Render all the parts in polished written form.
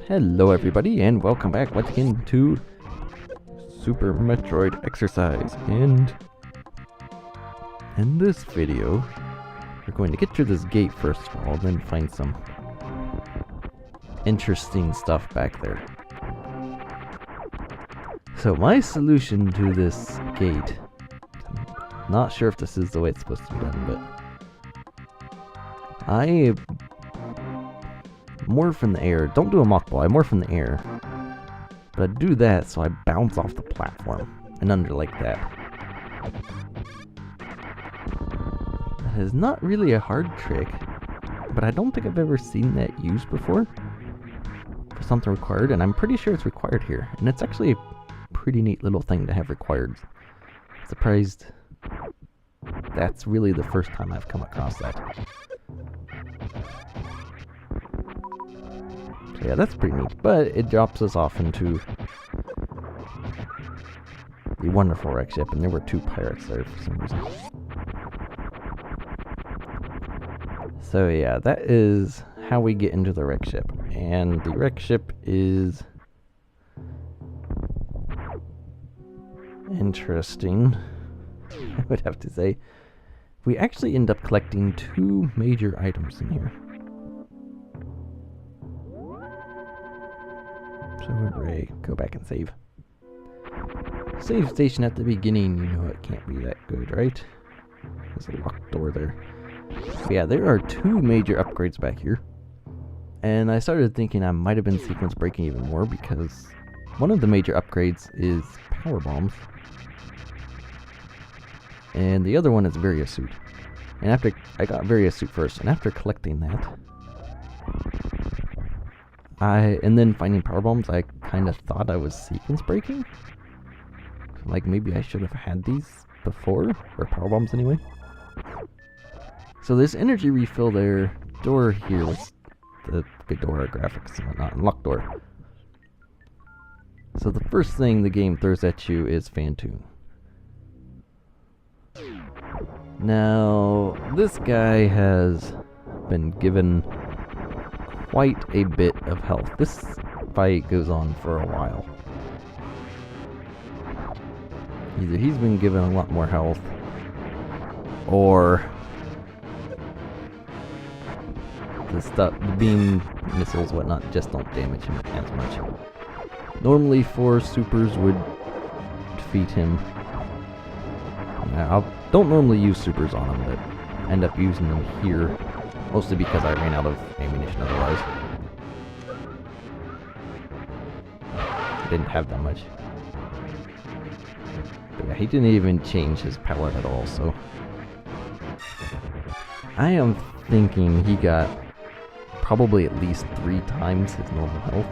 Hello everybody and welcome back once again to Super Metroid Exercise, and in this video we're going to get through this gate first of all, then find some interesting stuff back there. So my solution to this gate, I'm not sure if this is the way it's supposed to be done, but I morph in the air. Don't do a mock ball, I morph in the air. But I do that so I bounce off the platform and under like that. That is not really a hard trick, but I don't think I've ever seen that used before for something required, and I'm pretty sure it's required here. And it's actually a pretty neat little thing to have required. Surprised that's really the first time I've come across that. So yeah, that's pretty neat, but it drops us off into the wonderful wreck ship, and there were two pirates there for some reason. So yeah, that is how we get into the wreck ship, and the wreck ship is interesting, I would have to say. We actually end up collecting two major items in here. So hooray, go back and save. Save station at the beginning, you know it can't be that good, right? There's a locked door there. But yeah, there are two major upgrades back here. And I started thinking I might have been sequence breaking even more, because one of the major upgrades is power bombs. And the other one is Varia suit. And after I got Varia suit first, and after collecting that, and then finding power bombs, I kind of thought I was sequence breaking. Like maybe I should have had these before, or power bombs anyway. So this energy refill there, door here was the Ghidorah graphics and whatnot, and locked door. So the first thing the game throws at you is Phantoon. Now, this guy has been given quite a bit of health. This fight goes on for a while. Either he's been given a lot more health, or the beam missiles, whatnot, just don't damage him as much. Normally 4 supers would defeat him. I don't normally use supers on him, but end up using them here, mostly because I ran out of ammunition otherwise. I didn't have that much. But yeah, he didn't even change his palette at all, so I am thinking he got probably at least 3 times his normal health.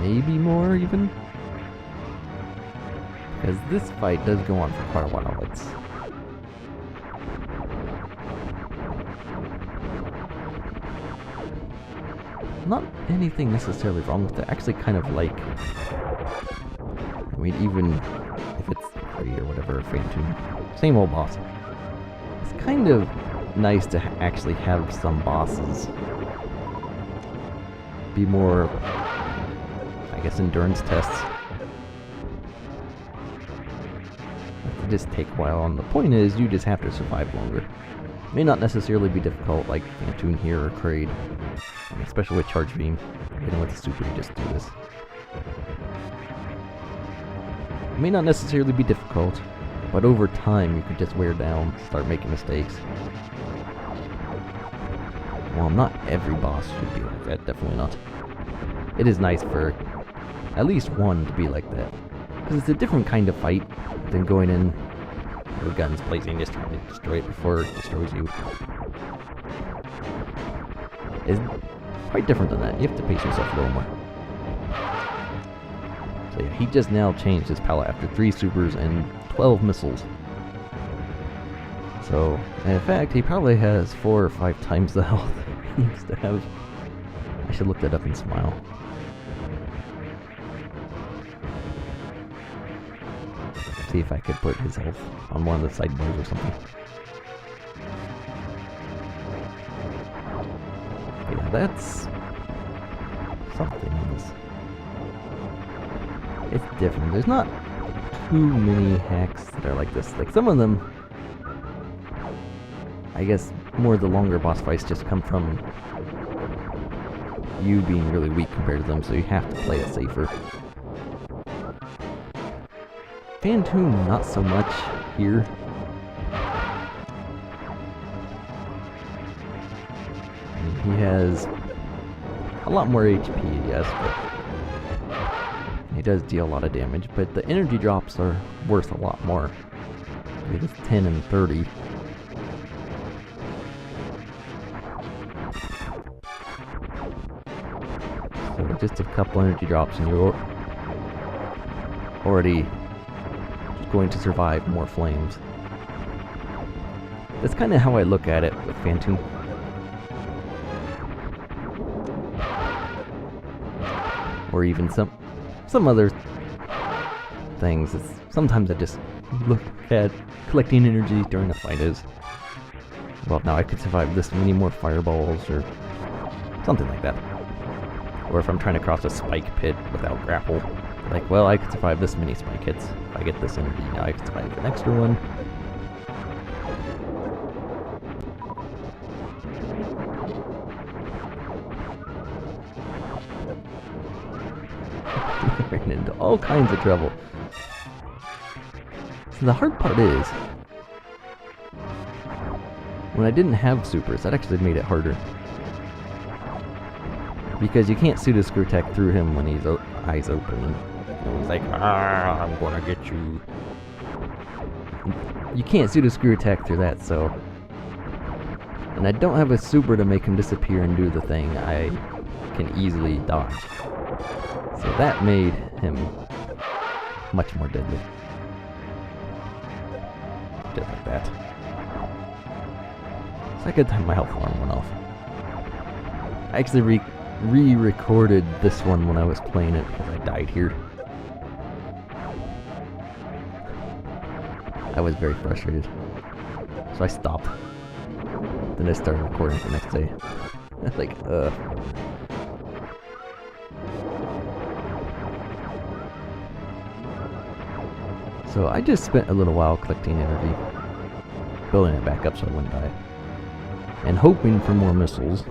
Maybe more even. Because this fight does go on for quite a while. It's not anything necessarily wrong with it. I actually kind of like, I mean, even if it's Varia or whatever, Phantoon, same old boss. It's kind of nice to actually have some bosses be more, I guess, endurance tests. They just take a while, and the point is you just have to survive longer. It may not necessarily be difficult like Phantoon here or Kraid, especially with Charge Beam. Even with the super, you just do this. It may not necessarily be difficult, but over time you can just wear down, start making mistakes. Well, not every boss should be like that, definitely not. It is nice for at least one to be like that, because it's a different kind of fight than going in with guns blazing, just trying to destroy it before it destroys you. It's quite different than that. You have to pace yourself a little more. So yeah, he just now changed his palette after 3 supers and 12 missiles. So, in fact, he probably has 4 or 5 times the health he used to have. I should look that up and smile. See if I could put his health on one of the sidebars or something. that's something in this. It's different. There's not too many hacks that are like this. Like some of them, I guess more of the longer boss fights just come from you being really weak compared to them, so you have to play it safer. Phantoon, not so much here. I mean, he has a lot more HP, yes, but he does deal a lot of damage, but the energy drops are worth a lot more. I think it's 10 and 30. So just a couple energy drops and you're already going to survive more flames. That's kind of how I look at it with Phantoon. Or even some other things. Sometimes I just look at collecting energy during a fight as, well, now I could survive this many more fireballs or something like that. Or if I'm trying to cross a spike pit without grapple, like, well, I could survive this many spike hits. If I get this energy, now I can survive an extra one. Ran into all kinds of trouble. So the hard part is, when I didn't have supers, that actually made it harder. Because you can't pseudo screw attack through him when he's eyes open. And he's like, ah, I'm gonna get you. You can't pseudo screw attack through that, so. And I don't have a super to make him disappear and do the thing. I can easily dodge. So that made him much more deadly. Just like that. Second time my health alarm went off. I actually re-recorded this one when I was playing it because I died here. I was very frustrated. So I stopped. Then I started recording the next day. Like, So I just spent a little while collecting energy, building it back up so I wouldn't die, and hoping for more missiles,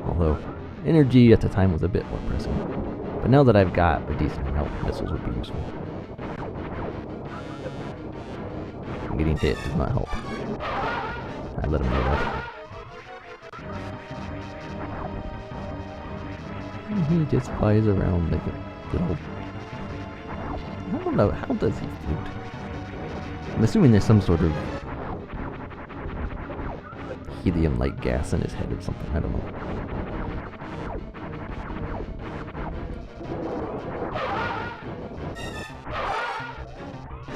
although energy at the time was a bit more pressing. But now that I've got a decent amount, missiles would be useful. Getting hit does not help. I let him know that. And he just flies around like a little... I don't know, how does he float? I'm assuming there's some sort of helium-like gas in his head or something, I don't know.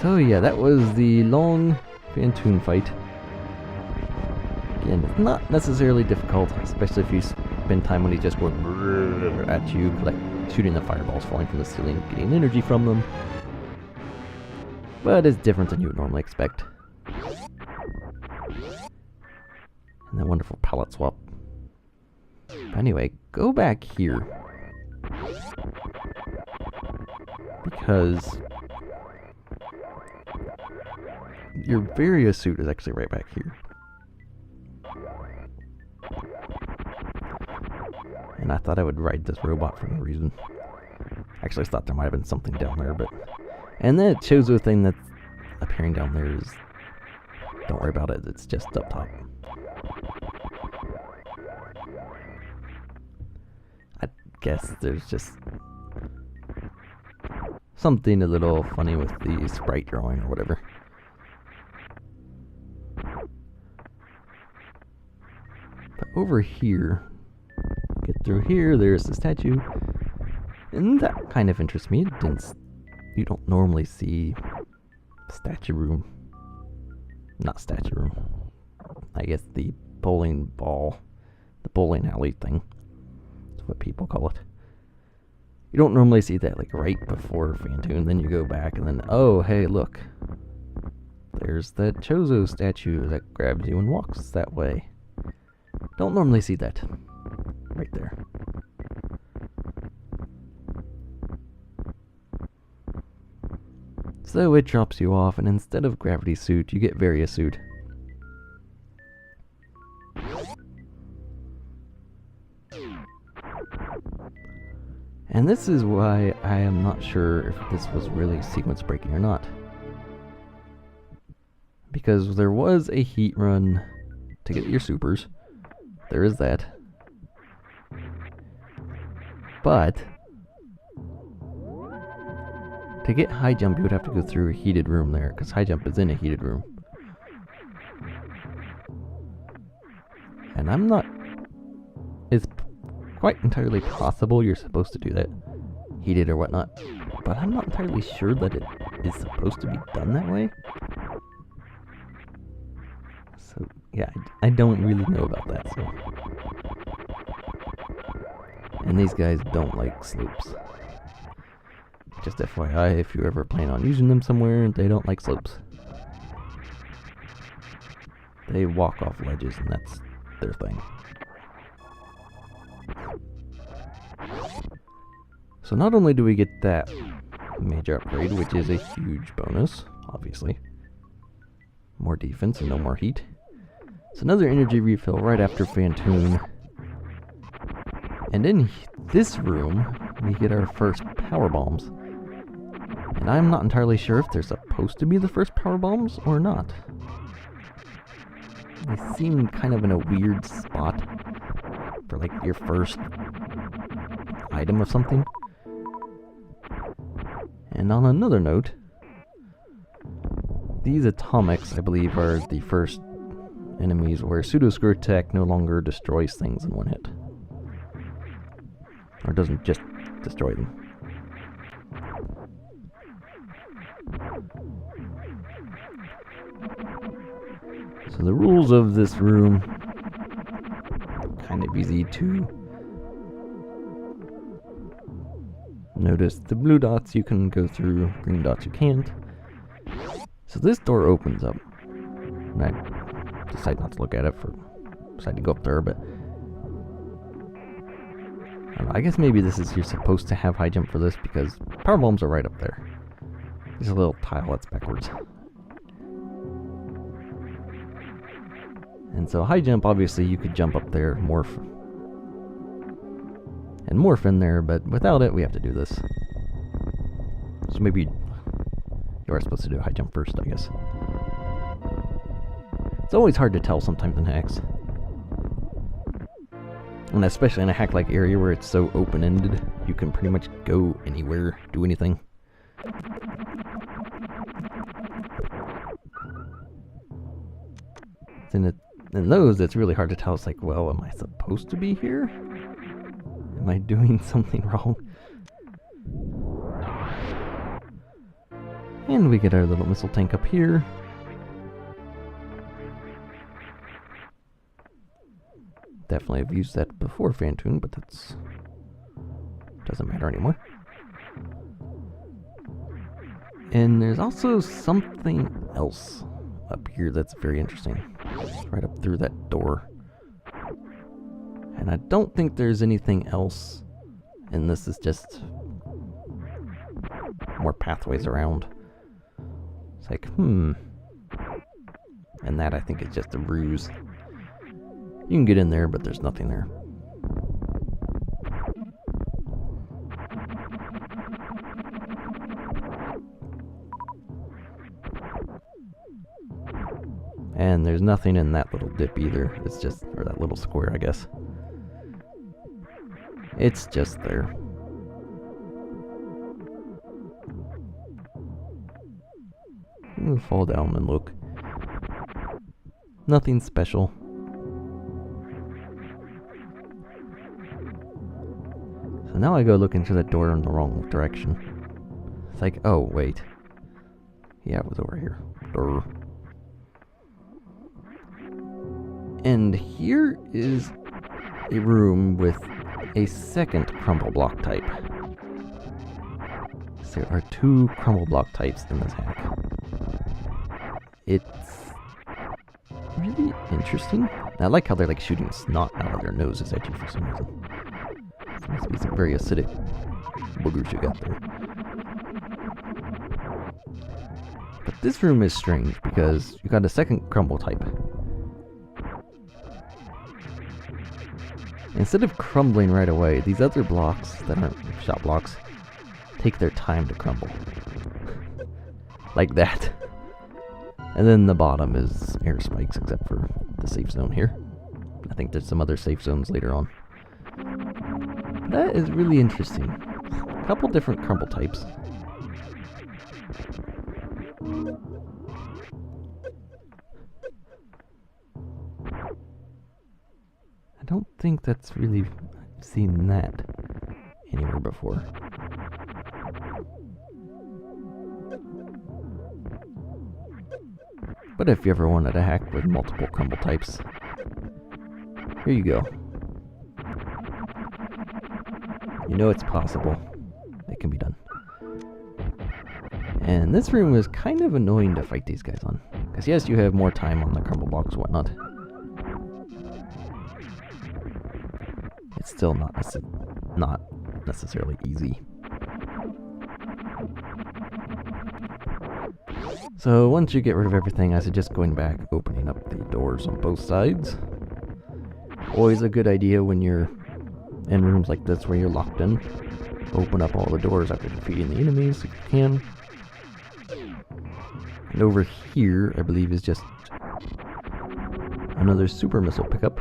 So yeah, that was the long Phantoon fight. Again, it's not necessarily difficult, especially if you spend time when he's just going at you, like shooting the fireballs falling from the ceiling, getting energy from them. But it's different than you would normally expect. And that wonderful palette swap. But anyway, go back here. Because your Varia suit is actually right back here. And I thought I would ride this robot for no reason. Actually, I thought there might have been something down there, but... And then it shows the thing that's appearing down there is... Don't worry about it, it's just up top. I guess there's just... something a little funny with the sprite drawing or whatever. But over here... Get through here, there's the statue. And that kind of interests me. You don't normally see statue room. Not statue room. I guess the bowling ball. The bowling alley thing. That's what people call it. You don't normally see that like right before Phantoon. Then you go back and then, oh, hey, look. There's that Chozo statue that grabs you and walks that way. Don't normally see that right So it drops you off, and instead of gravity suit, you get Varia suit. And this is why I am not sure if this was really sequence breaking or not. Because there was a heat run to get your supers. There is that. But to get high jump, you would have to go through a heated room there, because high jump is in a heated room. And I'm not... It's quite entirely possible you're supposed to do that, heated or whatnot, but I'm not entirely sure that it is supposed to be done that way. So, yeah, I don't really know about that, so... And these guys don't like slopes. Just FYI, if you ever plan on using them somewhere, they don't like slopes. They walk off ledges, and that's their thing. So not only do we get that major upgrade, which is a huge bonus, obviously. More defense and no more heat. It's another energy refill right after Phantoon. And in this room, we get our first power bombs. And I'm not entirely sure if they're supposed to be the first power bombs or not. They seem kind of in a weird spot for like your first item of something. And on another note, these atomics, I believe, are the first enemies where pseudo screw attack no longer destroys things in one hit. Or doesn't just destroy them. So the rules of this room, kind of easy to notice. The blue dots you can go through, green dots you can't. So this door opens up. And I decide not to look at it, decide to go up there, but I don't know, I guess maybe this is, you're supposed to have high jump for this because power bombs are right up there. There's a little tile that's backwards. And so high jump, obviously you could jump up there, morph in there, but without it we have to do this. So maybe you are supposed to do high jump first, I guess. It's always hard to tell sometimes in hacks. And especially in a hack-like area where it's so open-ended, you can pretty much go anywhere, do anything. In those, it's really hard to tell. It's like, well, am I supposed to be here? Am I doing something wrong? And we get our little missile tank up here. Definitely have used that before Phantoon, but that's doesn't matter anymore. And there's also something else up here that's very interesting. Right up through that door. And I don't think there's anything else. And this is just more pathways around. It's like, And that, I think, is just a ruse. You can get in there, but there's nothing there. And there's nothing in that little dip either. It's just, or that little square, I guess. It's just there. We'll fall down and look. Nothing special. So now I go look into the door in the wrong direction. It's like, oh, wait. Yeah, it was over here. Durr. And here is a room with a second crumble block type. So there are 2 crumble block types in this hack. It's really interesting. I like how they're like shooting snot out of their noses at you for some reason. There must be some very acidic boogers you got there. But this room is strange because you got a second crumble type. Instead of crumbling right away, these other blocks that aren't shot blocks take their time to crumble. Like that. And then the bottom is air spikes, except for the safe zone here. I think there's some other safe zones later on. That is really interesting. A couple different crumble types. I don't think that's really seen that anywhere before. But if you ever wanted to hack with multiple crumble types, here you go. You know it's possible. It can be done. And this room is kind of annoying to fight these guys on. Because yes, you have more time on the crumble blocks and whatnot. It's still not necessarily easy. So once you get rid of everything, I suggest going back, opening up the doors on both sides. Always a good idea when you're in rooms like this where you're locked in. Open up all the doors after defeating the enemies if you can. And over here, I believe, is just another super missile pickup.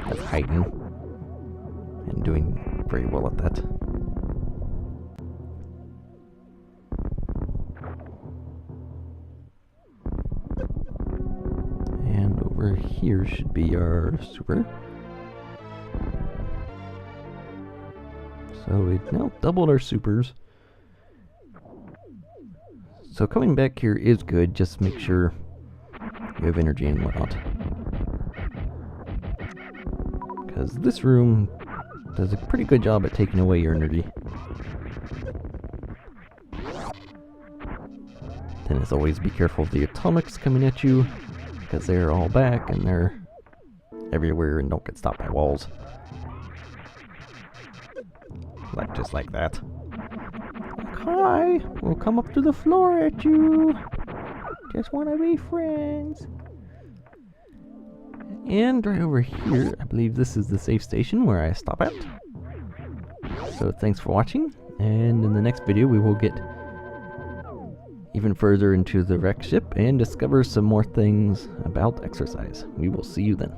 That's hiding. And doing very well at that. And over here should be our super. So we now doubled our supers. So coming back here is good, just make sure you have energy and whatnot. Because this room does a pretty good job at taking away your energy. Then as always, be careful of the atomics coming at you, because they're all back and they're everywhere and don't get stopped by walls. Like just like that. Hi, we'll come up to the floor at you. Just want to be friends. And right over here, I believe this is the safe station where I stop at. So thanks for watching, and in the next video we will get even further into the wreck ship and discover some more things about exercise. We will see you then.